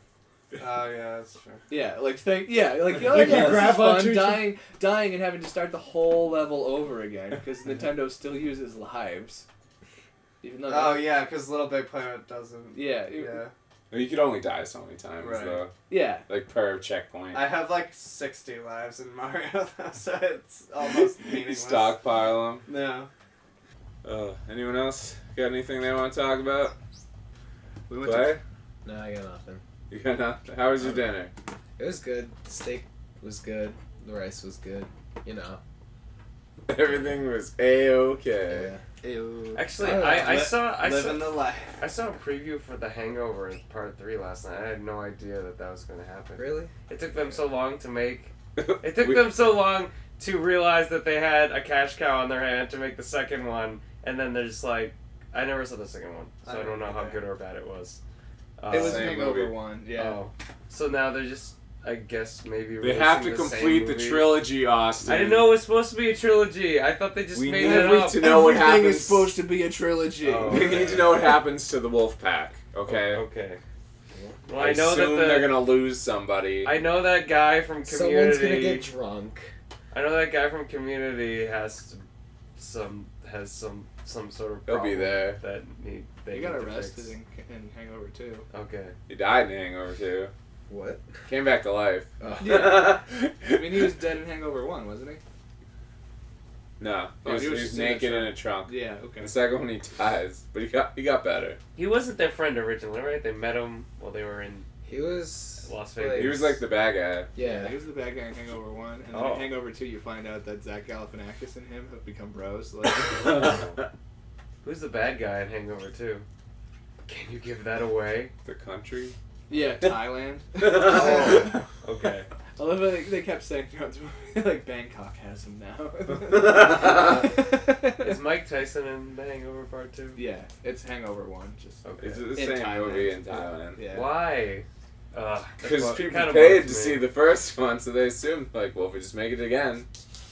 Oh, yeah, that's true. Yeah, like like oh Like yeah, you this grab is fun. onto each- Dying and having to start the whole level over again because Nintendo still uses lives. Even though Oh, yeah, because Little Big Planet doesn't. yeah, Yeah. Well, you could only die so many times, Right. though. yeah. Like per checkpoint. I have like 60 lives in Mario, so it's almost meaningless. Stockpile No. them. Anyone else got anything they want to talk about? We went Clay? No, I got nothing. You got nothing? How was your dinner? It was good. The steak was good. The rice was good. You know. Everything was A-okay. Yeah. Actually, Oh, I li- saw Living the life. I saw a preview for The Hangover in Part 3 last night. I had no idea that was going to happen. Really? It took them so long to make. It took them so long to realize that they had a cash cow on their hand to make the second one, and then they're just like, I never saw the second one, so I don't know how good or bad it was. It was Same Hangover movie. 1, yeah. Oh, so now they're just, I guess maybe. They have to releasing the same complete the movie. trilogy, Austin. I didn't know it was supposed to be a trilogy. I thought they just We made need it up. to know what Everything happens. is supposed to be a trilogy. Oh. We need to know what happens to the wolf pack, okay? Okay. Well, I I know assume that they're gonna lose somebody. I know that guy from Community. Someone's gonna get drunk. I know that guy from Community has some sort of He'll problem be there. that they He got need to arrested fix. in Hangover 2. Okay. He died in Hangover 2. What? Came back to life. Oh. Yeah. I mean, he was dead in Hangover 1, wasn't he? No, Oh, he was just in a naked in trunk. a trunk. Yeah, okay. The second one he dies, but he got better. He wasn't their friend originally, right? They met him while they were in He was Las Vegas. He was like the bad guy. Yeah, he was the bad guy in Hangover 1, and then Oh. in Hangover 2 you find out that Zach Galifianakis and him have become bros. Like, Who's the bad guy in Hangover 2? Can you give that away? The country. yeah, Thailand. Oh. Okay. I love how they kept saying throughout the movie, like, Bangkok has him now. Is Mike Tyson in The Hangover Part 2? Yeah, it's Hangover 1. Just Okay. It's the In same Thailand. movie in Thailand. Yeah. Why? Because people kinda paid bugs to me. see the first one, so they assumed, like, well, if we just make it again,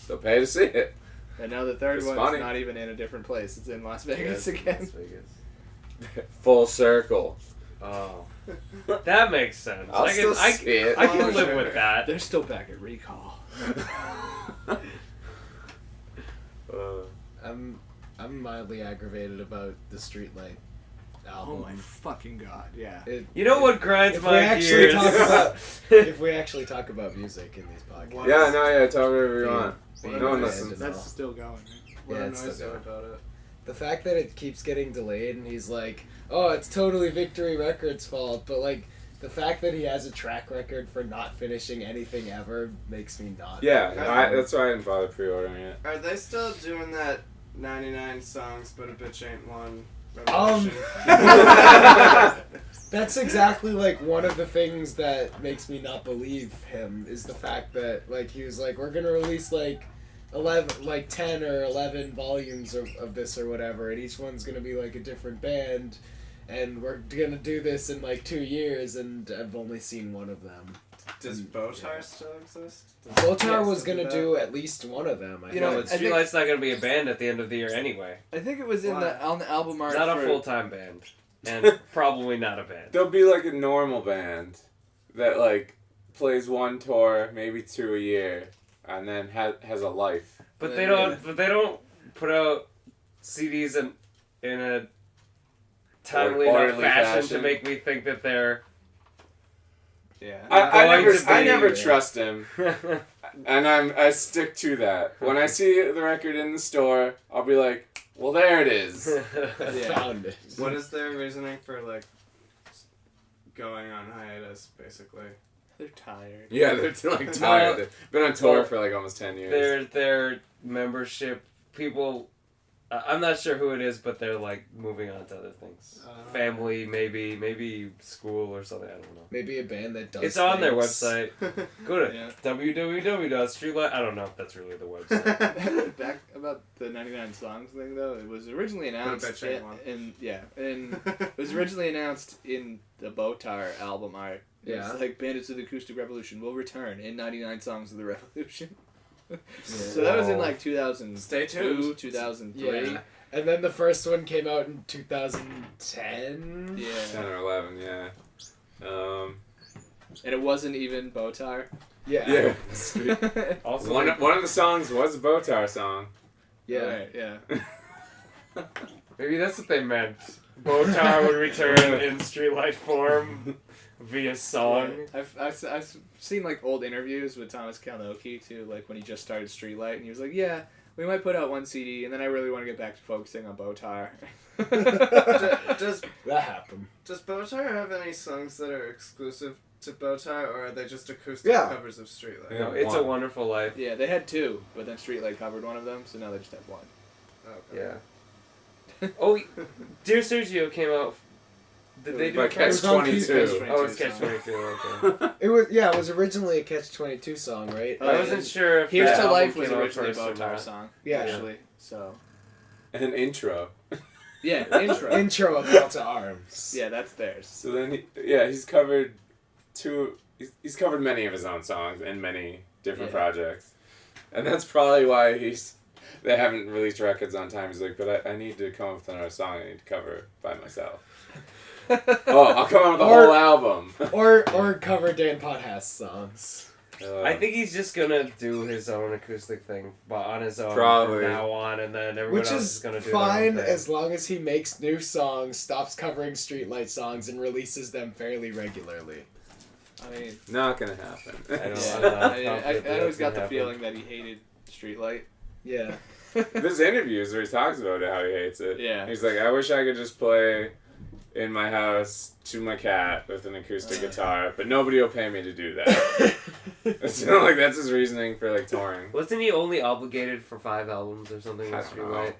they'll pay to see it. And now the third It's one's funny. not even in a different place. It's in Las Vegas Yes, again. Las Vegas. Full circle. Oh. That makes sense. I'll still I see it. I can Oh, live sure. with that. They're still back at Recall. I'm mildly aggravated about the Streetlight album. Oh my fucking god, yeah. You know what grinds If we my actually gears? talk about if we actually talk about music in these podcasts. Yeah, talk whatever you Yeah. want. Being No one a band listens. and That's all. still going. What Yeah, it's annoys still you going. about it? The fact that it keeps getting delayed and he's like, oh, it's totally Victory Records' fault, but like the fact that he has a track record for not finishing anything ever makes me not. Yeah, that's why I didn't bother pre-ordering it. Are they still doing that 99 songs, but a bitch ain't one. Um, Revolution. That's exactly like one of the things that makes me not believe him is the fact that like he was like, we're gonna release like 10 or 11 volumes of this or whatever, and each one's gonna be like a different band, and we're gonna do this in like 2 years, and I've only seen one of them. Does Bowtar still exist? Bowtar Yes, was gonna that- do at least one of them. I You think. know, No, I but think- Streetlight's not gonna be a band at the end of the year anyway. I think it was in Why? on the album art. Not a for- full-time band, and probably not a band. They'll be like a normal band that like plays one tour, maybe 2 a year, and then has a life. But they don't. But they don't put out CDs in a timely enough Orderly fashion to fashion. make me think that they're. Yeah. I Going to I be- never trust him, and I stick to that. When I see the record in the store, I'll be like, well, there it is. I Yeah. found it. What is their reasoning for like going on hiatus, basically? They're tired. Yeah, they're like tired. They've been on tour for like almost 10 years. their membership people. I'm not sure who it is, but they're like moving on to other things. Family, maybe school or something. I don't know. Maybe a band that does. It's on their things. website. Go to Yeah. www.streetlight. I don't know if that's really the website. Back about the 99 songs thing though, it was originally But announced bitch ain't one. it was originally announced in the Bowtar album art. Yeah. It's like Bandits of the Acoustic Revolution will return in 99 songs of the Revolution. So that was in like 2002, Stay tuned. 2003. Yeah. And then the first one came out in 2010. 10 Yeah. or 11, yeah. And it wasn't even Bowtar. Yeah. Also, one, like, one of the songs was a Bowtar song. Yeah. Right, yeah. maybe that's what they meant. Bowtar would return in Streetlight form via song. I've seen like old interviews with Thomas Kalnoky too, like when he just started Streetlight, and he was like, "Yeah, we might put out one CD, and then I really want to get back to focusing on Bowtar." Does That happened. Does Bowtar have any songs that are exclusive to Bowtar, or are they just acoustic Yeah. covers of Streetlight? Yeah. No, it's a One. Wonderful Life. Yeah, they had two, but then Streetlight covered one of them, so now they just have one. Okay. Yeah. Oh, Dear Sergio came out. Did they do By it first? Catch 22. Oh, it's Catch 22. Okay. It was originally a Catch-22 song, right? Oh, I yeah. wasn't sure if Here's that to album Life was came out originally a first or Bowtar not. song, Yeah. actually. So An intro. yeah, intro. Intro of Call to Arms. Yeah, that's theirs. So then, he's covered he's covered many of his own songs in many different Yeah. projects. And that's probably why they haven't released records on time. He's like, but I need to come up with another song I need to cover by myself. Oh, I'll come up with the Or- whole album. Or cover Dan Potthast songs. I think he's just gonna do his own acoustic thing, but on his own Probably. from now on, and then everyone Which else is is gonna do fine their own thing. as long as he makes new songs, stops covering Streetlight songs, and releases them fairly regularly. I mean, Not gonna happen. I don't yeah, know. I always got the Happen. feeling that he hated Streetlight. Yeah. There's interviews where he talks about it, how he hates it. Yeah. He's like, I wish I could just play in my house to my cat with an acoustic guitar, but nobody will pay me to do that. So, like, that's his reasoning for, like, touring. Wasn't he only obligated for 5 albums or something I with don't know. Streetlight?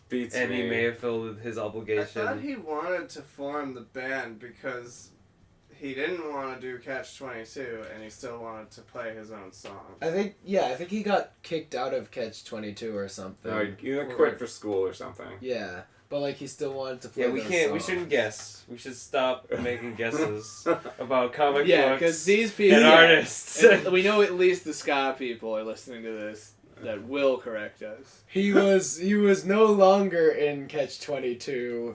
Beats And me. he may have filled his I obligation. thought he wanted to form the band because he didn't want to do Catch 22, and he still wanted to play his own songs. I think he got kicked out of Catch-22 or something. No, you quit for school or something. Yeah. But like he still wanted to play Yeah, we those can't. We songs. shouldn't guess. We should stop making guesses about comic Yeah, books because these people and artists. and we know at least the ska people are listening to this that will correct us. He was no longer in Catch-22,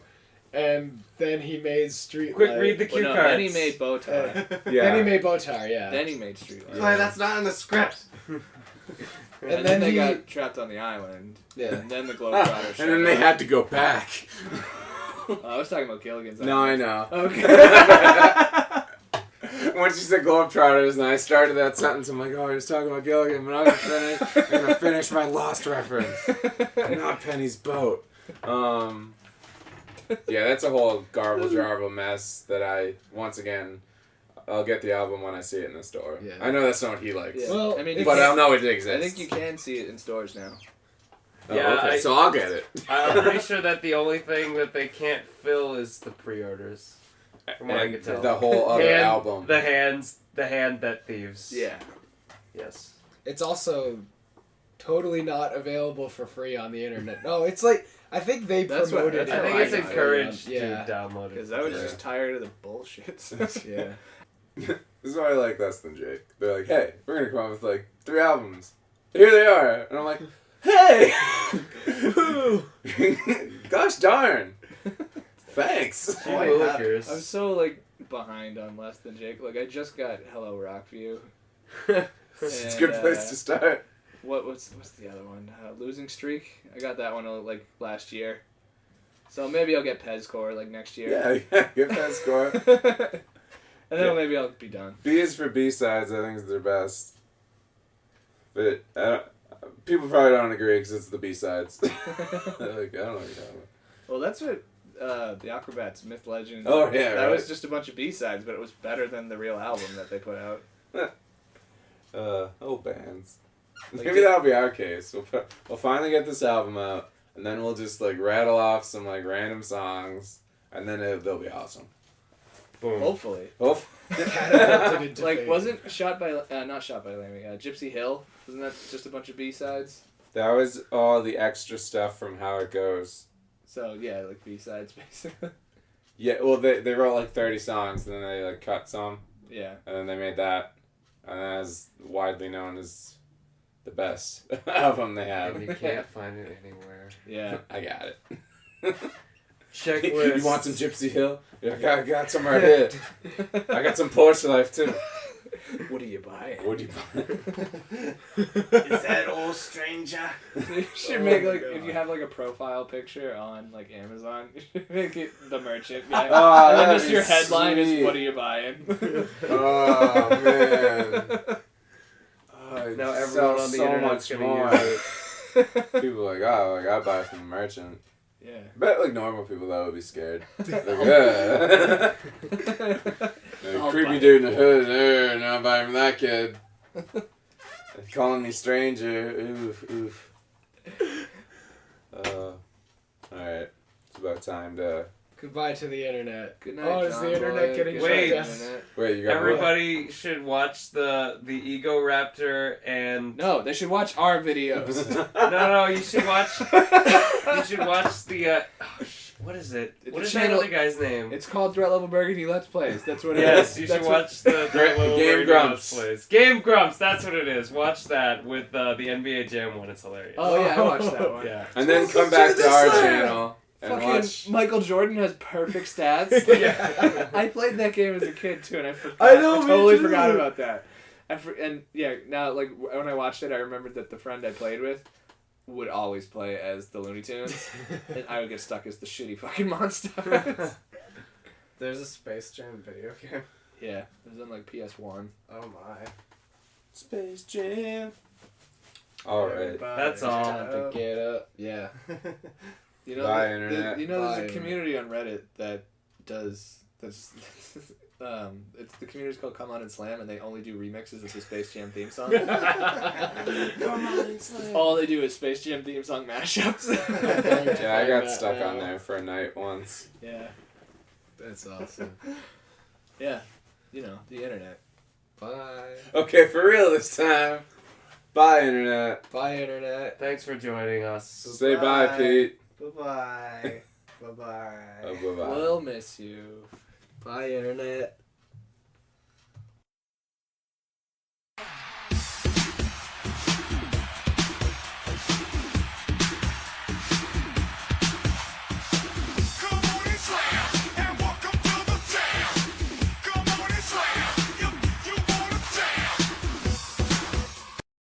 and then he made Streetlight. Quick, read the Well, cue no, cards. then he made Bowtie. Yeah. Then he made Bowtar, yeah. Then he made Streetlight. Clay, that's not in the script. And, And then then they he- got trapped on the island. Yeah. And then the Globetrotters showed And then they up. had to go back. I was talking about Gilligan's No, I Island. know. Okay. Once you said Globetrotters, and I started that sentence, I'm like, oh, I was talking about Gilligan, but I'm gonna finish my Lost reference. Not Penny's boat. Yeah, that's a whole garble jarble mess that I'll get the album when I see it in the store. Yeah. I know that's not what he likes. Yeah. Well, I mean, if- But I'll know it I exists. think you can see it in stores now. Oh, Yeah, okay, so I'll get it. I'm pretty sure that the only thing that they can't fill is the pre-orders. From what I And can tell. the whole other And album. The hand that thieves. Yeah. Yes. It's also totally not available for free on the internet. No, it's like I think they That's what- promoted that's it. I how think I it's got it. encouraged Yeah. to download it. Because I was Yeah. just tired of the bullshit. Yeah. This is why I like Less Than Jake. They're like, hey, we're gonna come up with like 3 albums. Here they are. And I'm like, hey! Gosh darn! Thanks! Gee willikers. I'm so like behind on Less Than Jake. Like I just got Hello Rockview. It's a good place to start. What's the other one? Losing Streak. I got that one like last year. So maybe I'll get Pezcore like next year. Yeah, give that score. And then Yeah. maybe I'll be done. B is for B-sides, I think is their best. But people probably don't agree because it's the B-sides. They're like, I don't know what you're talking about. Well, that's what the Acrobats Myth Legends. Oh, yeah, that right. was just a bunch of B-sides, but it was better than the real album that they put out. Bands. Like, Maybe that'll be our case. We'll finally get this album out, and then we'll just like rattle off some like random songs, and then they'll be awesome. Boom. Hopefully. Oh, Catapulted into Like, fame. wasn't Shot by not Shot by Lammy, Gypsy Hill? Wasn't that just a bunch of B-sides? that was all the extra stuff from How It Goes. So yeah, like B-sides basically. Yeah, well, they wrote like 30 songs, and then they like cut some, Yeah. and then they made that, and that is widely known as the best album they have. And you can't find it anywhere. Yeah. I got it. Checklist. You want some Gypsy Hill? Yeah, I got some right here. I got some Porsche Life too. What are you buying? What do you buy? Is that old stranger? You should Oh make my like God. if you have like a profile picture on like Amazon, you should make it the merchant guy. Oh, and then that'd just be your headline sweet. is "What are you buying?" Oh man. Oh, Now it everyone sells on the so internet's much gonna more. use it. People are like, oh, like I buy from a merchant. Yeah. I bet like normal people though would be scared. Like, yeah. I'll Creepy buy dude in the hood. No, I'm buying from that kid. Calling me stranger. Oof, oof. Alright. It's about time to. Goodbye to the internet. Good night. Oh, is John the internet Boy. getting Good Wait. night, shut down? internet. Wait, you got Everybody should watch the Ego Raptor and No, they should watch our videos. no, you should watch the what is it? It's What a is channel- that other guy's name? It's called Threat Level Burgundy Let's Plays. That's what it is. Yes, you should That's what- watch the little Game radio Grumps. displays. Game Grumps, that's what it is. Watch that with the NBA Jam one. It's hilarious. Oh yeah, I watched that one. Yeah. And then come back to our channel and Fucking watch. Michael Jordan has perfect stats. Yeah. I played that game as a kid too, and I forgot. I know, me totally too. forgot about that. And yeah, now like when I watched it, I remembered that the friend I played with would always play as the Looney Tunes, and I would get stuck as the shitty fucking monster. There's a Space Jam video game. Yeah, it was on like PS1. Oh my. Space Jam. Alright. Everybody That's all. shut Time to up. get up. Yeah. You know, Bye, the- internet. you know, Bye, there's a community on Reddit that does that's. It's the community's called Come On and Slam, and they only do remixes of the Space Jam theme song. Come on and slam. All they do is Space Jam theme song mashups. Yeah, I got that stuck now. on there for a night once. Yeah, That's awesome. yeah, you know the internet. Bye. Okay, for real this time. Bye, internet. Bye, internet. Thanks for joining us. Say bye, Bye. Pete. Bye-bye. Bye-bye. Oh, bye-bye. We'll miss you. Bye, internet.